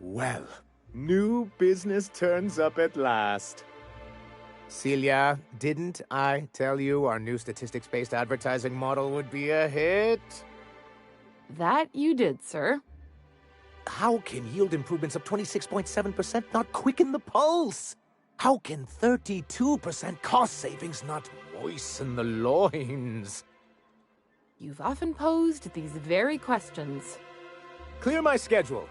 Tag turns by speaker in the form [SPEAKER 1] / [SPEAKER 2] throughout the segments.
[SPEAKER 1] Well, new business turns up at last. Celia, didn't I tell you our new statistics-based advertising model would be a hit?
[SPEAKER 2] That you did, sir.
[SPEAKER 1] How can yield improvements of 26.7% not quicken the pulse? How can 32% cost savings not moisten the loins?
[SPEAKER 2] You've often posed these very questions.
[SPEAKER 1] Clear my schedule.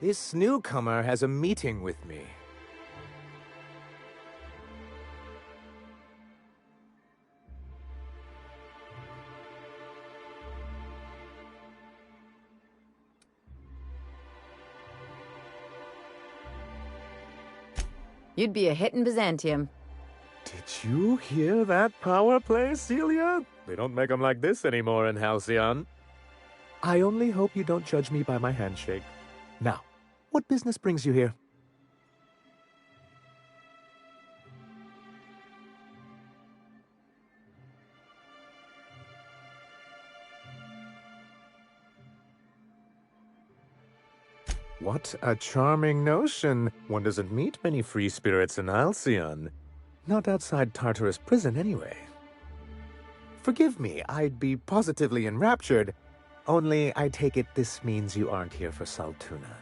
[SPEAKER 1] This newcomer has a meeting with me.
[SPEAKER 3] You'd be a hit in Byzantium.
[SPEAKER 1] Did you hear that power play, Celia? They don't make them like this anymore in Halcyon. I only hope you don't judge me by my handshake. Now, what business brings you here? What a charming notion. One doesn't meet many free spirits in Halcyon. Not outside Tartarus prison, anyway. Forgive me, I'd be positively enraptured. Only, I take it this means you aren't here for Saltuna.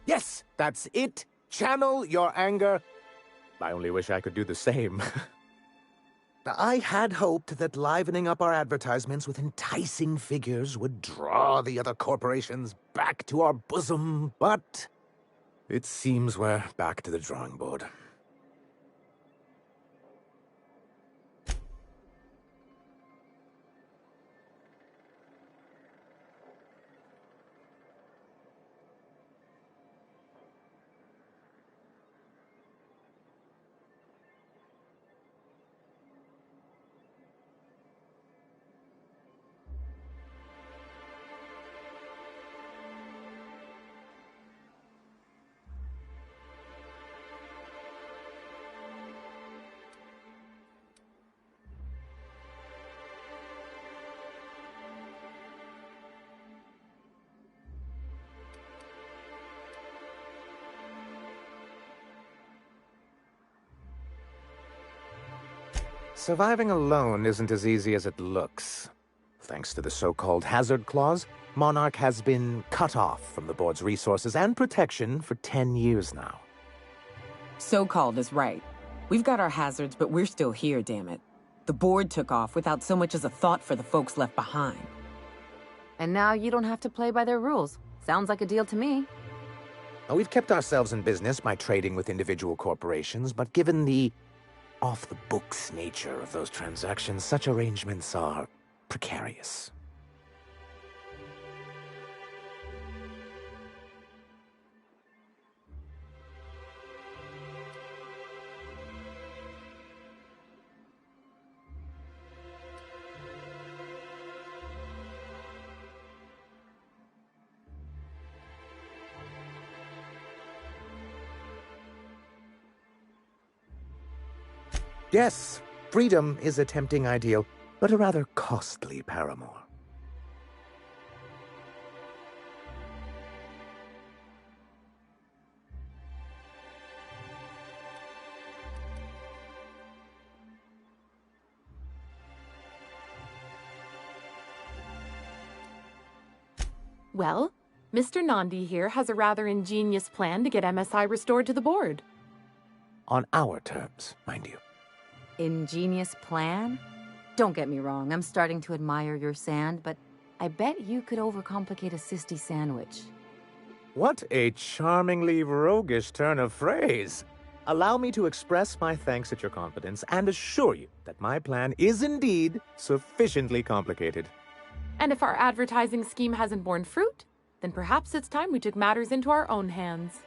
[SPEAKER 1] Yes, that's it. Channel your anger. I only wish I could do the same. I had hoped that livening up our advertisements with enticing figures would draw the other corporations back to our bosom, but it seems we're back to the drawing board. Surviving alone isn't as easy as it looks. Thanks to the so-called hazard clause, Monarch has been cut off from the board's resources and protection for 10 years now.
[SPEAKER 3] So-called is right. We've got our hazards, but we're still here, damn it. The board took off without so much as a thought for the folks left behind.
[SPEAKER 2] And now you don't have to play by their rules. Sounds like a deal to me.
[SPEAKER 1] We've kept ourselves in business by trading with individual corporations, but given the off-the-books nature of those transactions, such arrangements are precarious. Yes, freedom is a tempting ideal, but a rather costly paramour.
[SPEAKER 2] Well, Mr. Nandi here has a rather ingenious plan to get MSI restored to the board.
[SPEAKER 1] On our terms, mind you.
[SPEAKER 3] Ingenious plan? Don't get me wrong, I'm starting to admire your sand, but I bet you could overcomplicate a sisty sandwich.
[SPEAKER 1] What a charmingly roguish turn of phrase. Allow me to express my thanks at your confidence and assure you that my plan is indeed sufficiently complicated.
[SPEAKER 2] And if our advertising scheme hasn't borne fruit, then perhaps it's time we took matters into our own hands.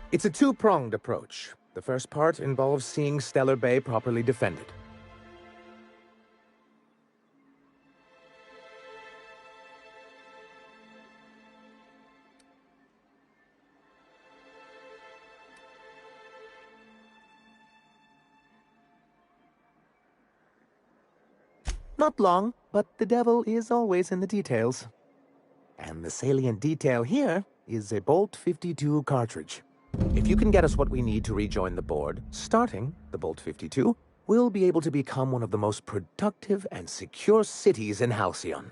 [SPEAKER 1] It's a two-pronged approach. The first part involves seeing Stellar Bay properly defended. Not long, but the devil is always in the details. And the salient detail here is a Bolt 52 cartridge. If you can get us what we need to rejoin the board, starting the Bolt 52, we'll be able to become one of the most productive and secure cities in Halcyon.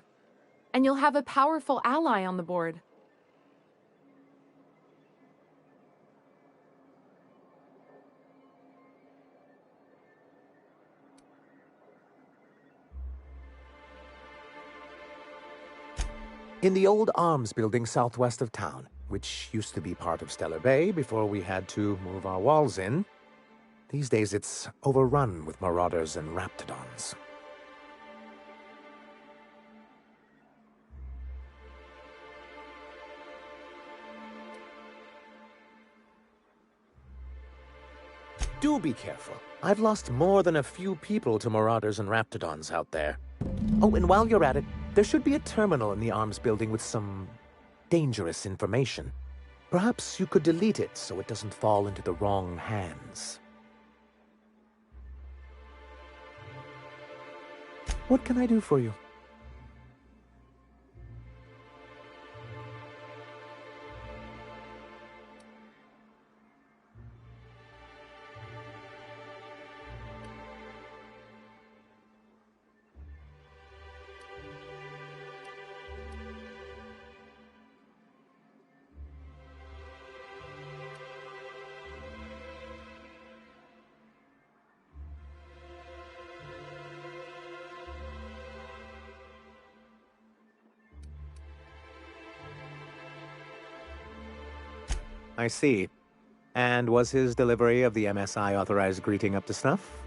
[SPEAKER 2] And you'll have a powerful ally on the board.
[SPEAKER 1] In the old arms building southwest of town, which used to be part of Stellar Bay before we had to move our walls in, these days it's overrun with marauders and raptidons. Do be careful. I've lost more than a few people to marauders and raptidons out there. Oh, and while you're at it, there should be a terminal in the arms building with some dangerous information. Perhaps you could delete it so it doesn't fall into the wrong hands. What can I do for you? I see. And was his delivery of the MSI authorized greeting up to snuff?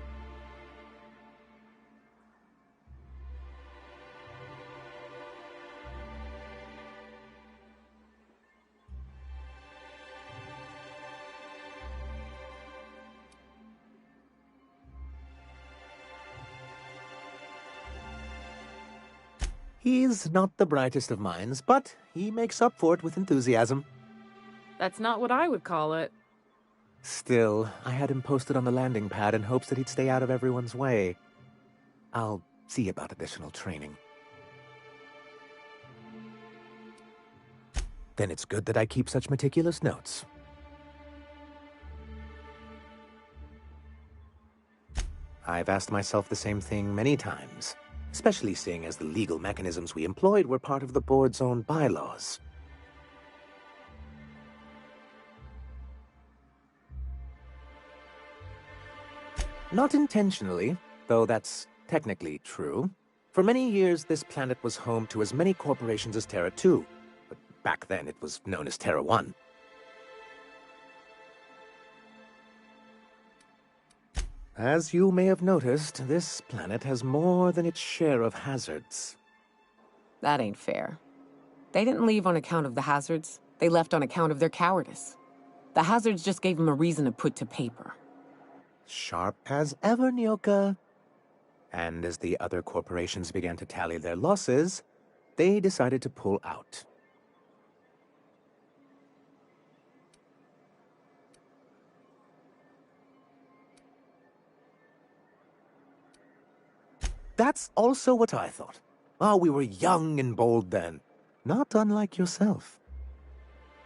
[SPEAKER 1] He's not the brightest of minds, but he makes up for it with enthusiasm.
[SPEAKER 2] That's not what I would call it.
[SPEAKER 1] Still, I had him posted on the landing pad in hopes that he'd stay out of everyone's way. I'll see about additional training. Then it's good that I keep such meticulous notes. I've asked myself the same thing many times, especially seeing as the legal mechanisms we employed were part of the board's own bylaws. Not intentionally, though that's technically true. For many years, this planet was home to as many corporations as Terra 2, but back then it was known as Terra 1. As you may have noticed, this planet has more than its share of hazards.
[SPEAKER 3] That ain't fair. They didn't leave on account of the hazards. They left on account of their cowardice. The hazards just gave them a reason to put to paper.
[SPEAKER 1] Sharp as ever, Nyoka. And as the other corporations began to tally their losses, they decided to pull out. That's also what I thought. Oh, we were young and bold then. Not unlike yourself.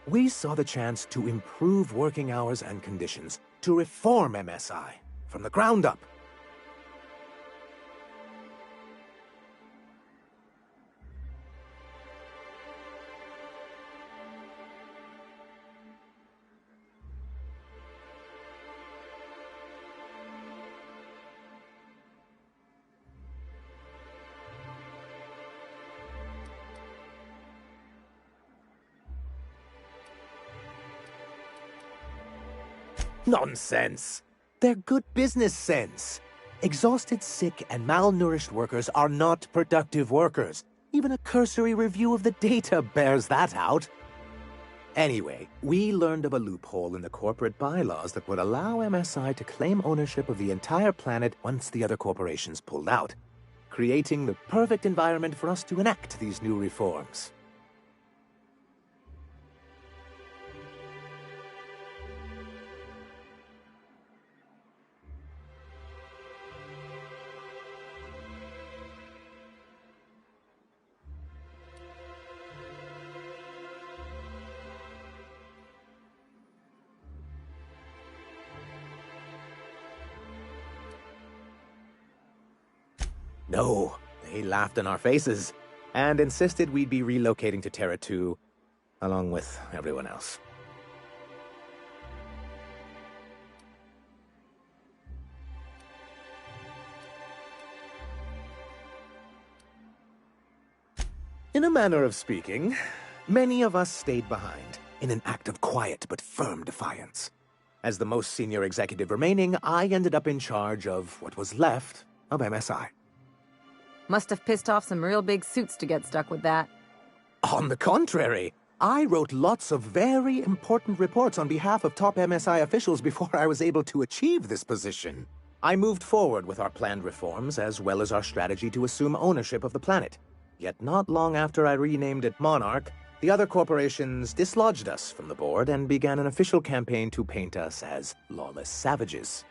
[SPEAKER 1] We saw the chance to improve working hours and conditions, to reform MSI from the ground up. Nonsense! They're good business sense. Exhausted, sick, and malnourished workers are not productive workers. Even a cursory review of the data bears that out. Anyway, we learned of a loophole in the corporate bylaws that would allow MSI to claim ownership of the entire planet once the other corporations pulled out, creating the perfect environment for us to enact these new reforms. No, they laughed in our faces and insisted we'd be relocating to Terra 2, along with everyone else. In a manner of speaking, many of us stayed behind, in an act of quiet but firm defiance. As the most senior executive remaining, I ended up in charge of what was left of MSI.
[SPEAKER 4] Must have pissed off some real big suits to get stuck with that.
[SPEAKER 1] On the contrary, I wrote lots of very important reports on behalf of top MSI officials before I was able to achieve this position. I moved forward with our planned reforms as well as our strategy to assume ownership of the planet. Yet not long after I renamed it Monarch, the other corporations dislodged us from the board and began an official campaign to paint us as lawless savages.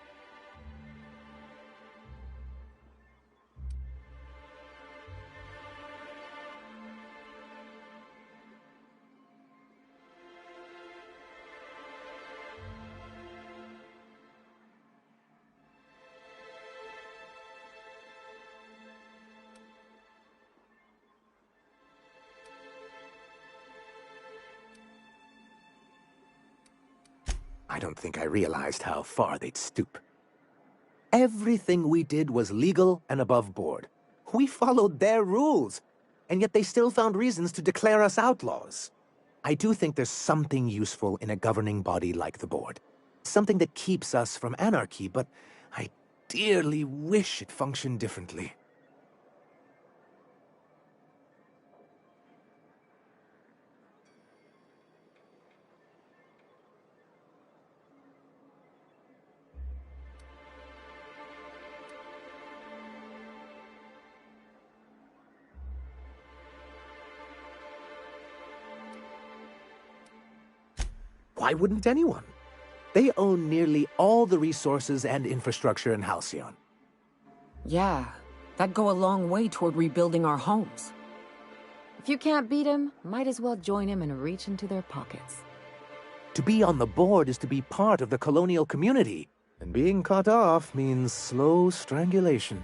[SPEAKER 1] I don't think I realized how far they'd stoop. Everything we did was legal and above board. We followed their rules, and yet they still found reasons to declare us outlaws. I do think there's something useful in a governing body like the board. Something that keeps us from anarchy, but I dearly wish it functioned differently. Why wouldn't anyone? They own nearly all the resources and infrastructure in Halcyon.
[SPEAKER 3] Yeah, that'd go a long way toward rebuilding our homes.
[SPEAKER 4] If you can't beat him, might as well join him and reach into their pockets.
[SPEAKER 1] To be on the board is to be part of the colonial community, and being cut off means slow strangulation.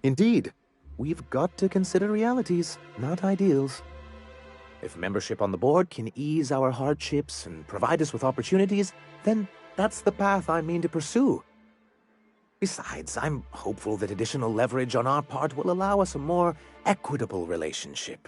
[SPEAKER 1] Indeed, we've got to consider realities, not ideals. If membership on the board can ease our hardships and provide us with opportunities, then that's the path I mean to pursue. Besides, I'm hopeful that additional leverage on our part will allow us a more equitable relationship.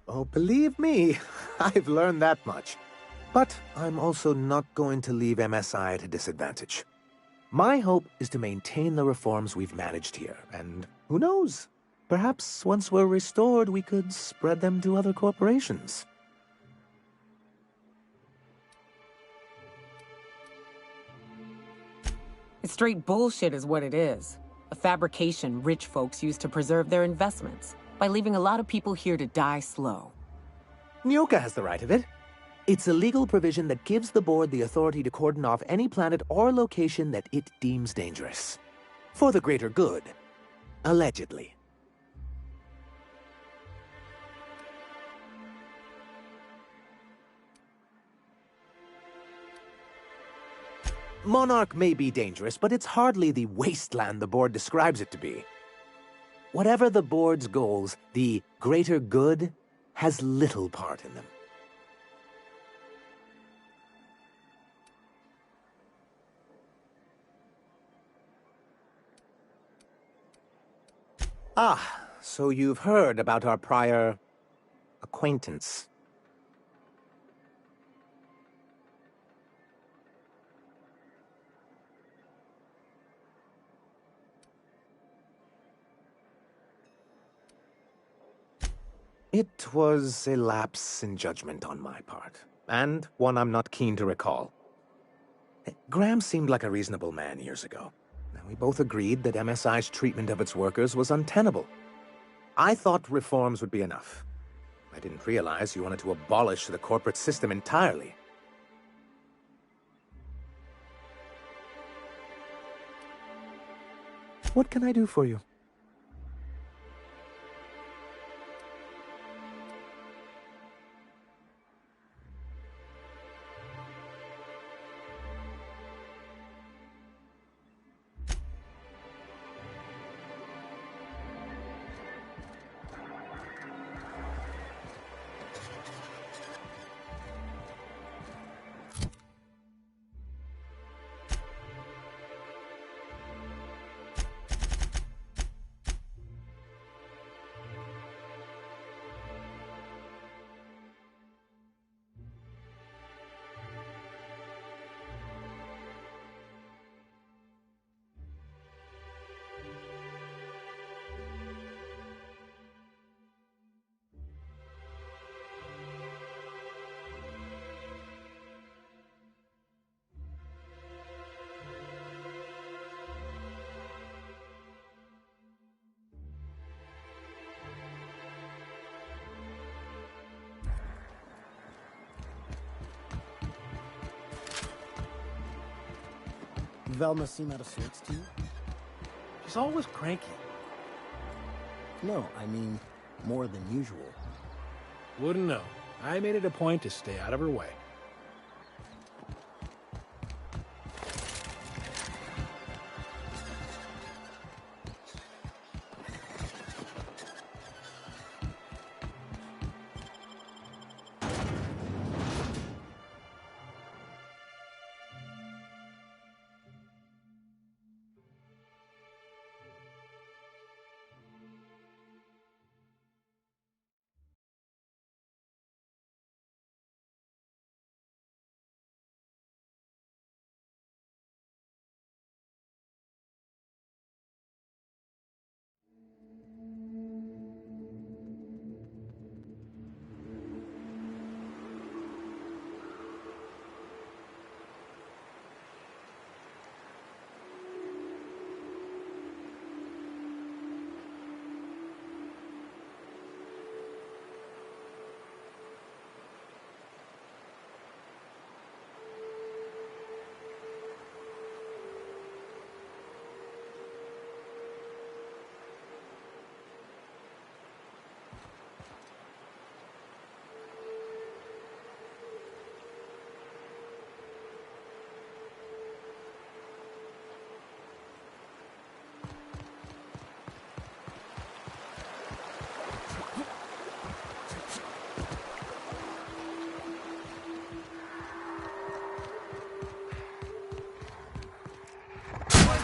[SPEAKER 1] Oh, believe me, I've learned that much. But I'm also not going to leave MSI at a disadvantage. My hope is to maintain the reforms we've managed here, and who knows? Perhaps once we're restored, we could spread them to other corporations.
[SPEAKER 3] It's straight bullshit is what it is. A fabrication rich folks use to preserve their investments, by leaving a lot of people here to die slow.
[SPEAKER 1] Nyoka has the right of it. It's a legal provision that gives the board the authority to cordon off any planet or location that it deems dangerous. For the greater good. Allegedly. Monarch may be dangerous, but it's hardly the wasteland the board describes it to be. Whatever the board's goals, the greater good has little part in them. Ah, so you've heard about our prior acquaintance. It was a lapse in judgment on my part, and one I'm not keen to recall. Graham seemed like a reasonable man years ago. We both agreed that MSI's treatment of its workers was untenable. I thought reforms would be enough. I didn't realize you wanted to abolish the corporate system entirely. What can I do for you?
[SPEAKER 5] Velma seem out of sorts to you?
[SPEAKER 6] She's always cranky.
[SPEAKER 5] No, I mean, more than usual.
[SPEAKER 6] Wouldn't know. I made it a point to stay out of her way.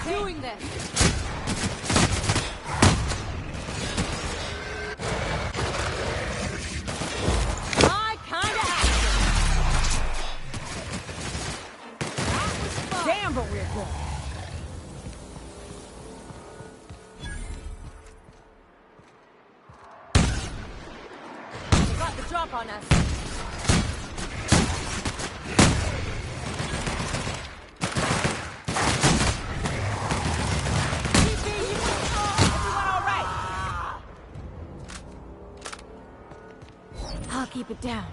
[SPEAKER 4] Doing this! I kinda have to. That was fun. Damn, but we're good. They got the drop on us. I'll keep it down.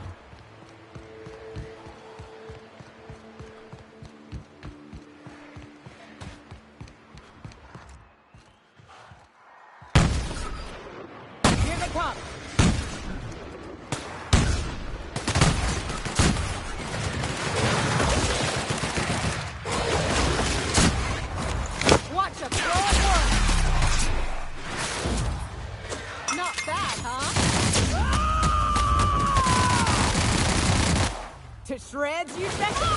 [SPEAKER 4] Here they come.
[SPEAKER 2] few seconds.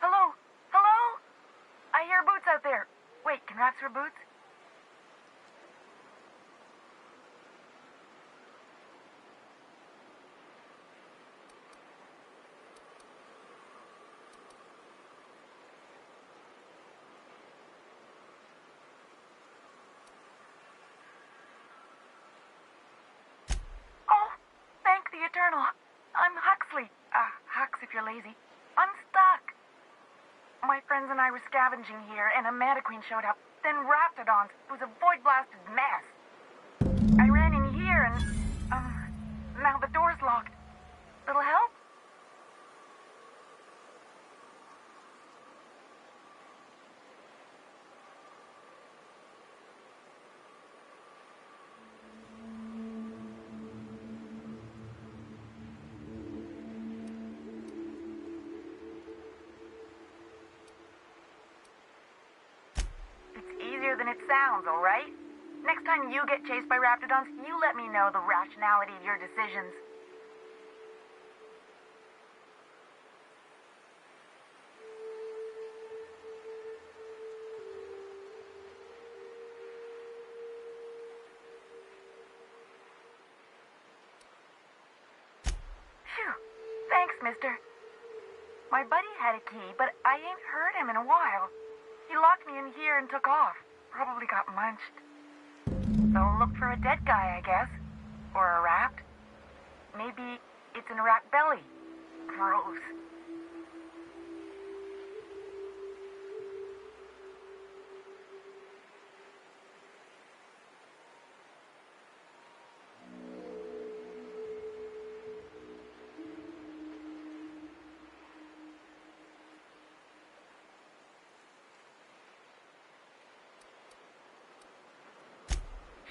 [SPEAKER 7] Hello? Hello? I hear boots out there. Wait, can rats hear boots? Oh, thank the Eternal. I'm Huxley. Hux if you're lazy. I'm stuck. My friends and I were scavenging here, and a Manta Queen showed up. Then Raptidons. It was a void-blasted mess. I ran in here, and, now the door's locked. Little help? Than it sounds, all right? Next time you get chased by Raptidons, you let me know the rationality of your decisions. Phew. Thanks, mister. My buddy had a key, but I ain't heard him in a while. He locked me in here and took off. Probably got munched. So look for a dead guy, I guess. Or a rat. Maybe it's in a rat belly. Gross.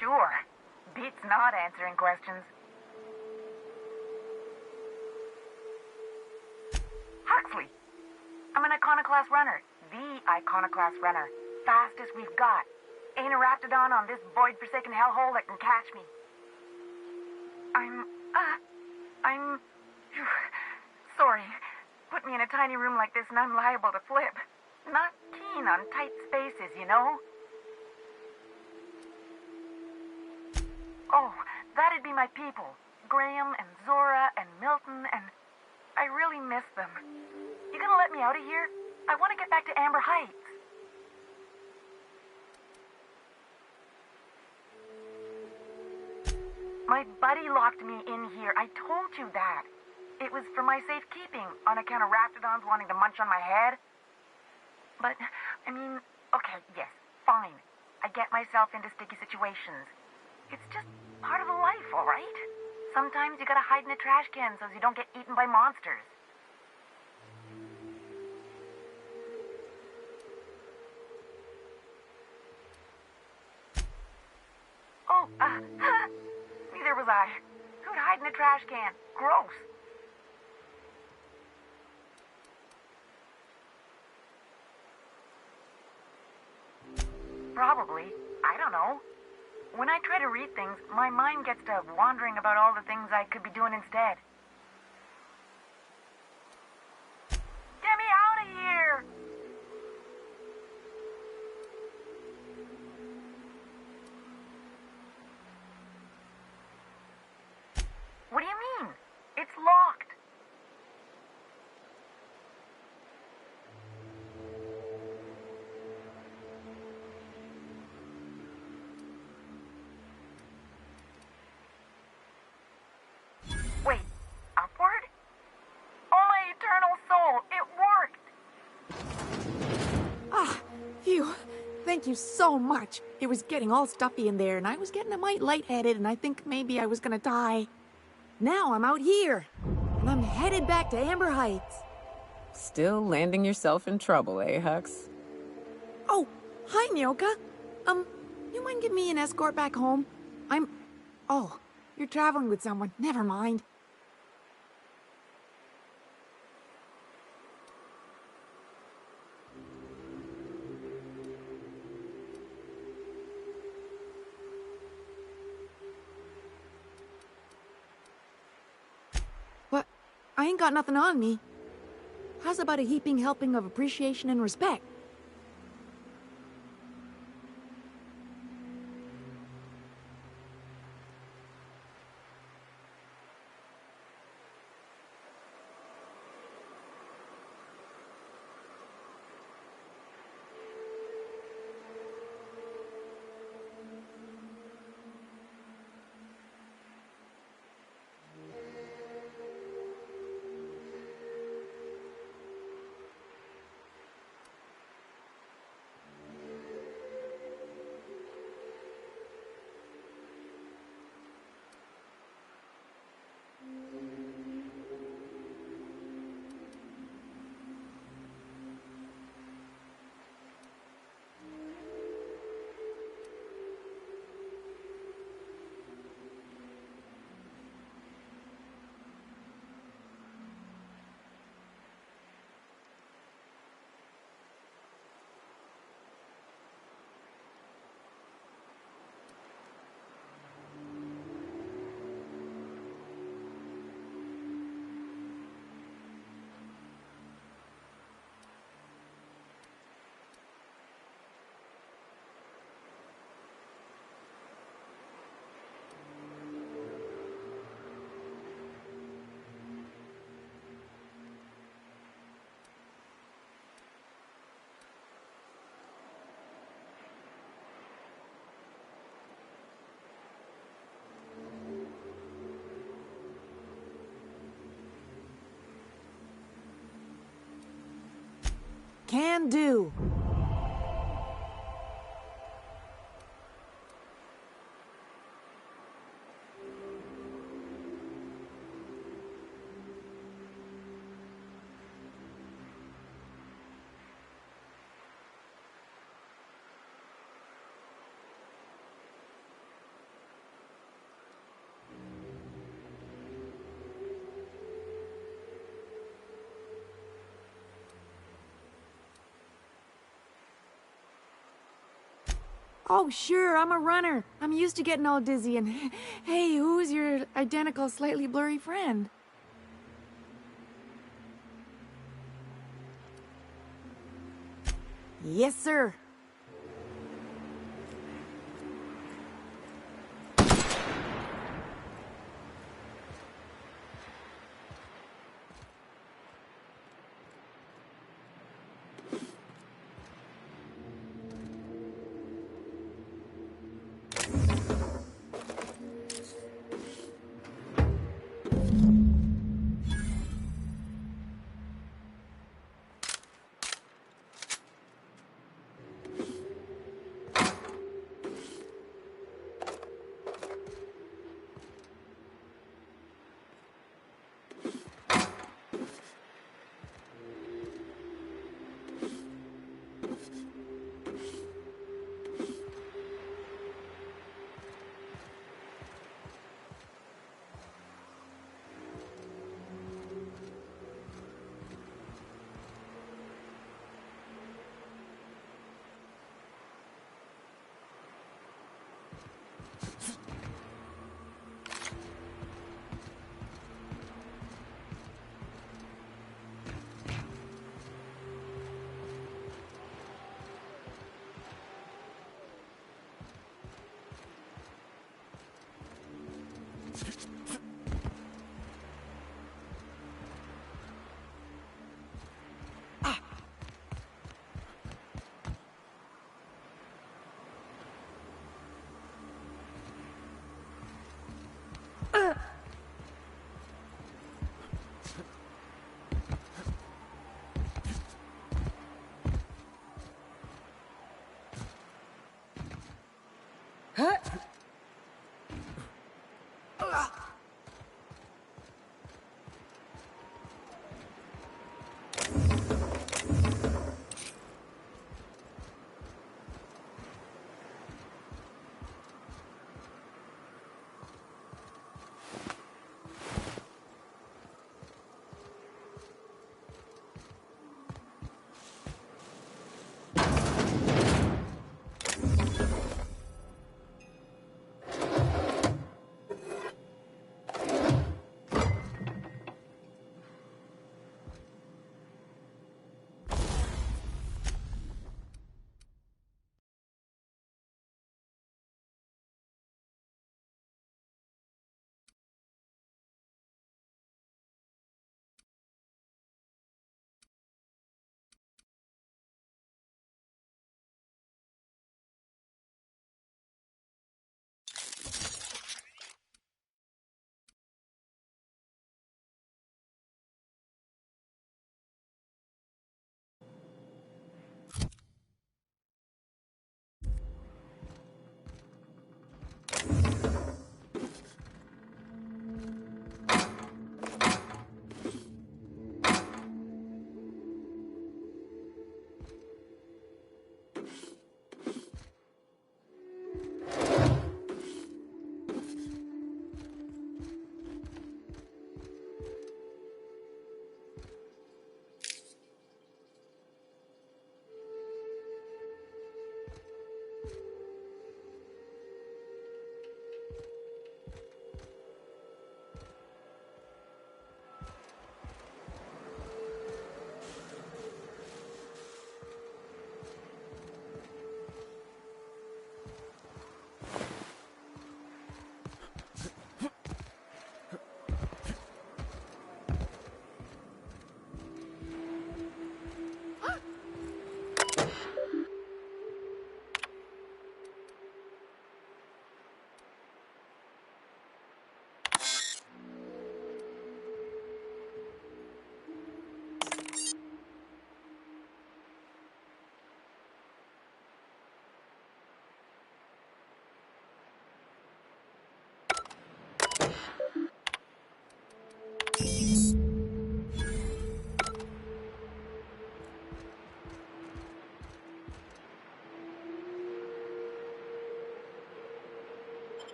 [SPEAKER 7] Sure. Beats not answering questions. Huxley. I'm an iconoclast runner. The iconoclast runner. Fastest we've got. Ain't a Raptidon on this void-forsaken hellhole that can catch me. I'm... Sorry. Put me in a tiny room like this and I'm liable to flip. Not keen on tight spaces, you know? Oh, that'd be my people. Graham and Zora and Milton and... I really miss them. You gonna let me out of here? I want to get back to Amber Heights. My buddy locked me in here. I told you that. It was for my safekeeping, on account of Raptidons wanting to munch on my head. But, I mean, okay, yes, fine. I get myself into sticky situations. It's just part of the life, all right? Sometimes you gotta hide in a trash can so you don't get eaten by monsters. Oh, neither was I. Who'd hide in a trash can? Gross. Probably. I don't know. When I try to read things, my mind gets to wandering about all the things I could be doing instead. Get me out of here! What do you mean? It's locked.
[SPEAKER 8] Thank you so much. It was getting all stuffy in there, and I was getting a mite lightheaded, and I think maybe I was gonna die. Now I'm out here, and I'm headed back to Amber Heights.
[SPEAKER 3] Still landing yourself in trouble, eh, Hux?
[SPEAKER 8] Oh, hi, Nyoka. You mind giving me an escort back home? Oh, you're traveling with someone. Never mind. What? I ain't got nothing on me. How's about a heaping helping of appreciation and respect? Can do. Oh, sure, I'm a runner. I'm used to getting all dizzy and... Hey, who's your identical, slightly blurry friend? Yes, sir.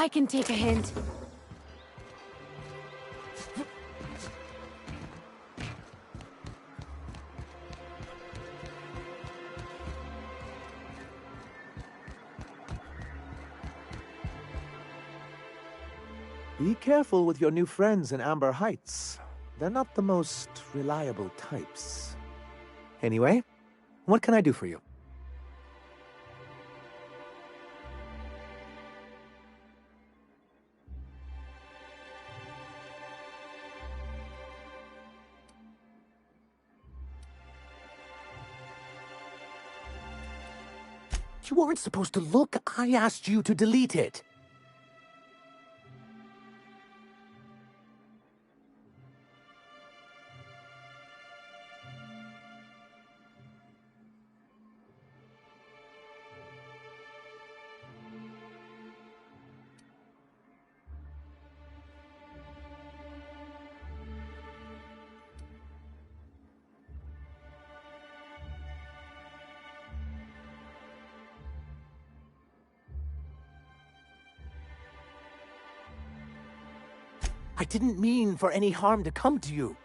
[SPEAKER 4] I can take a hint.
[SPEAKER 1] Be careful with your new friends in Amber Heights. They're not the most reliable types. Anyway, what can I do for you? You weren't supposed to look. I asked you to delete it. I didn't mean for any harm to come to you.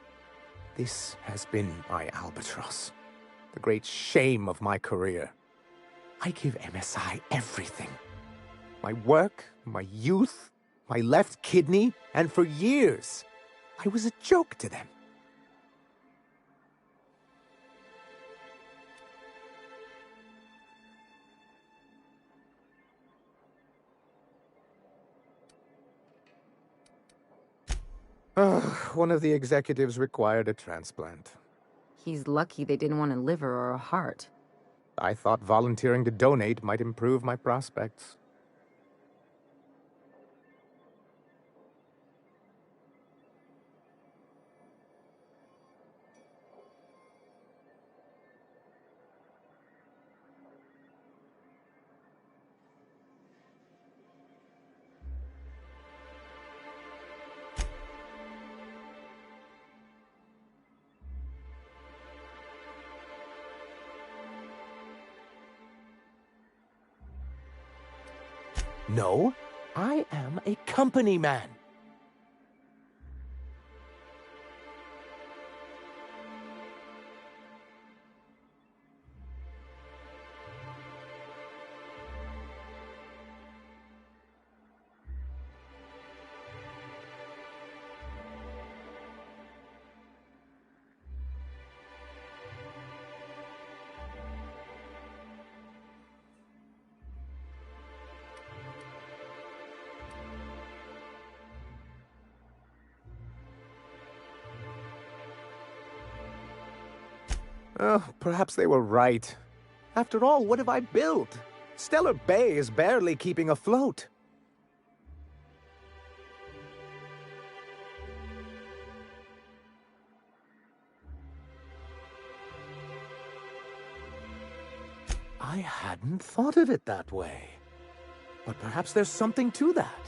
[SPEAKER 1] This has been my albatross, the great shame of my career. I give MSI everything. My work, my youth, my left kidney, and for years, I was a joke to them. One of the executives required a transplant.
[SPEAKER 4] He's lucky they didn't want a liver or a heart.
[SPEAKER 1] I thought volunteering to donate might improve my prospects. No, I am a company man. Oh, perhaps they were right. After all, what have I built? Stellar Bay is barely keeping afloat. I hadn't thought of it that way. But perhaps there's something to that.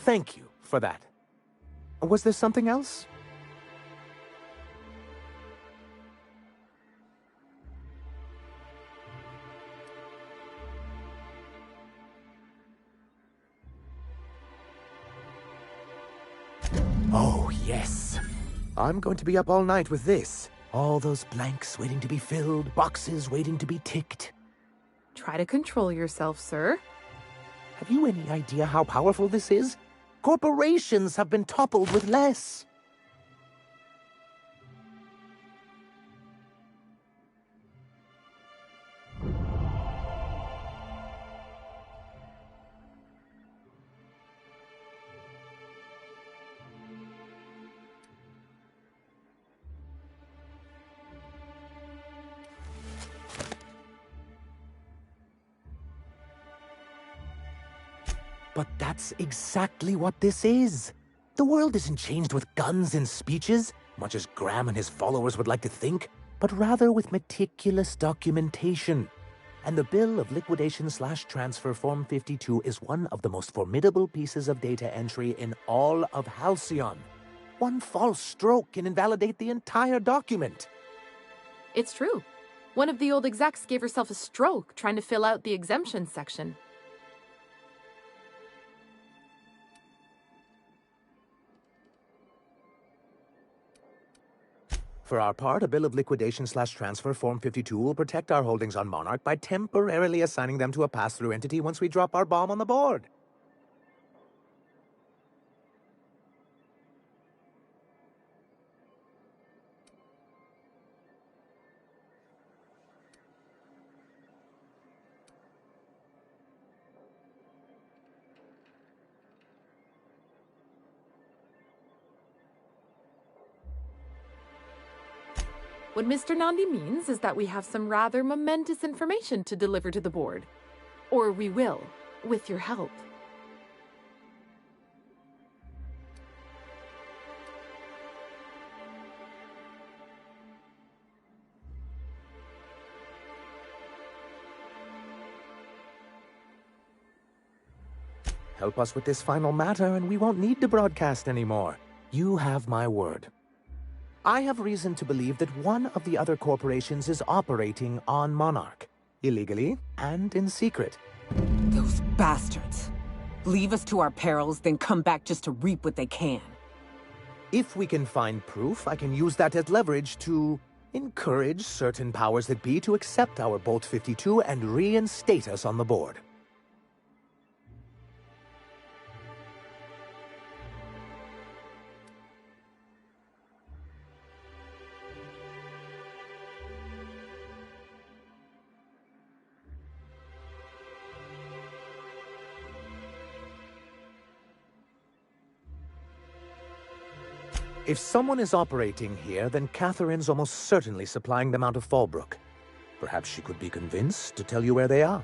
[SPEAKER 1] Thank you for that. Was there something else? Oh, yes. I'm going to be up all night with this. All those blanks waiting to be filled, boxes waiting to be ticked.
[SPEAKER 2] Try to control yourself, sir.
[SPEAKER 1] Have you any idea how powerful this is? Corporations have been toppled with less. But that's exactly what this is. The world isn't changed with guns and speeches, much as Graham and his followers would like to think, but rather with meticulous documentation. And the Bill of Liquidation/Transfer Form 52 is one of the most formidable pieces of data entry in all of Halcyon. One false stroke can invalidate the entire document.
[SPEAKER 2] It's true. One of the old execs gave herself a stroke trying to fill out the exemption section.
[SPEAKER 1] For our part, a bill of liquidation/transfer Form 52 will protect our holdings on Monarch by temporarily assigning them to a pass-through entity once we drop our bomb on the board.
[SPEAKER 2] What Mr. Nandi means is that we have some rather momentous information to deliver to the board. Or we will, with your help.
[SPEAKER 1] Help us with this final matter, and we won't need to broadcast anymore. You have my word. I have reason to believe that one of the other corporations is operating on Monarch, illegally and in secret.
[SPEAKER 3] Those bastards. Leave us to our perils, then come back just to reap what they can.
[SPEAKER 1] If we can find proof, I can use that as leverage to encourage certain powers that be to accept our Bolt 52 and reinstate us on the board. If someone is operating here, then Catherine's almost certainly supplying them out of Fallbrook. Perhaps she could be convinced to tell you where they are.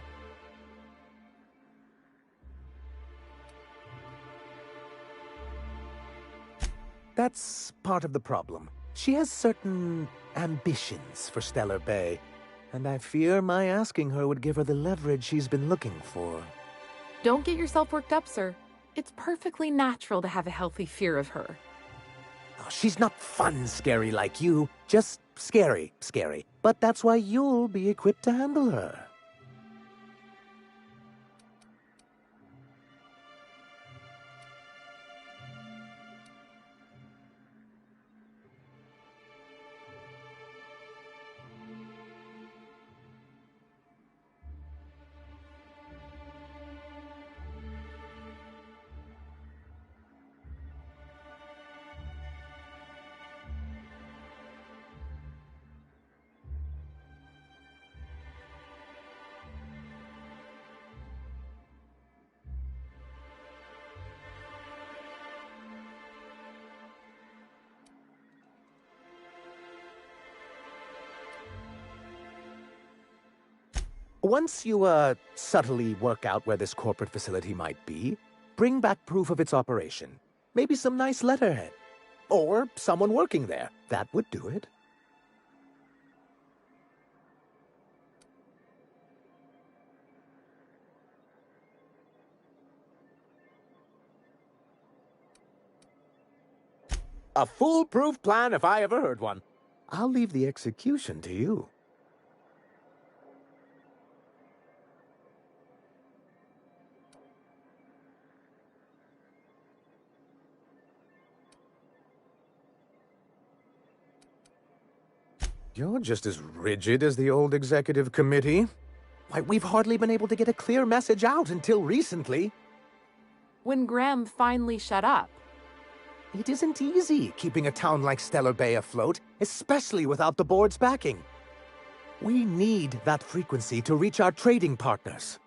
[SPEAKER 1] That's part of the problem. She has certain ambitions for Stellar Bay, and I fear my asking her would give her the leverage she's been looking for.
[SPEAKER 2] Don't get yourself worked up, sir. It's perfectly natural to have a healthy fear of her.
[SPEAKER 1] Oh, she's not fun scary like you, just scary. But that's why you'll be equipped to handle her. Once you, subtly work out where this corporate facility might be, bring back proof of its operation. Maybe some nice letterhead. Or someone working there. That would do it. A foolproof plan if I ever heard one. I'll leave the execution to you. You're just as rigid as the old executive committee. Why, we've hardly been able to get a clear message out until recently.
[SPEAKER 2] When Graham finally shut up.
[SPEAKER 1] It isn't easy keeping a town like Stellar Bay afloat, especially without the board's backing. We need that frequency to reach our trading partners.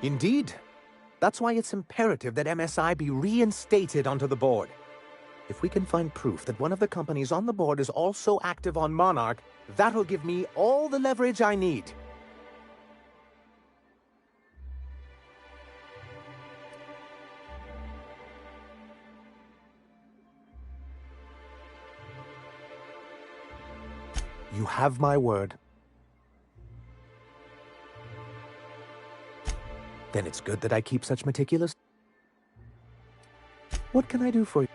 [SPEAKER 1] Indeed. That's why it's imperative that MSI be reinstated onto the board. If we can find proof that one of the companies on the board is also active on Monarch, that'll give me all the leverage I need. You have my word. Then it's good that I keep such meticulous... What can I do for you?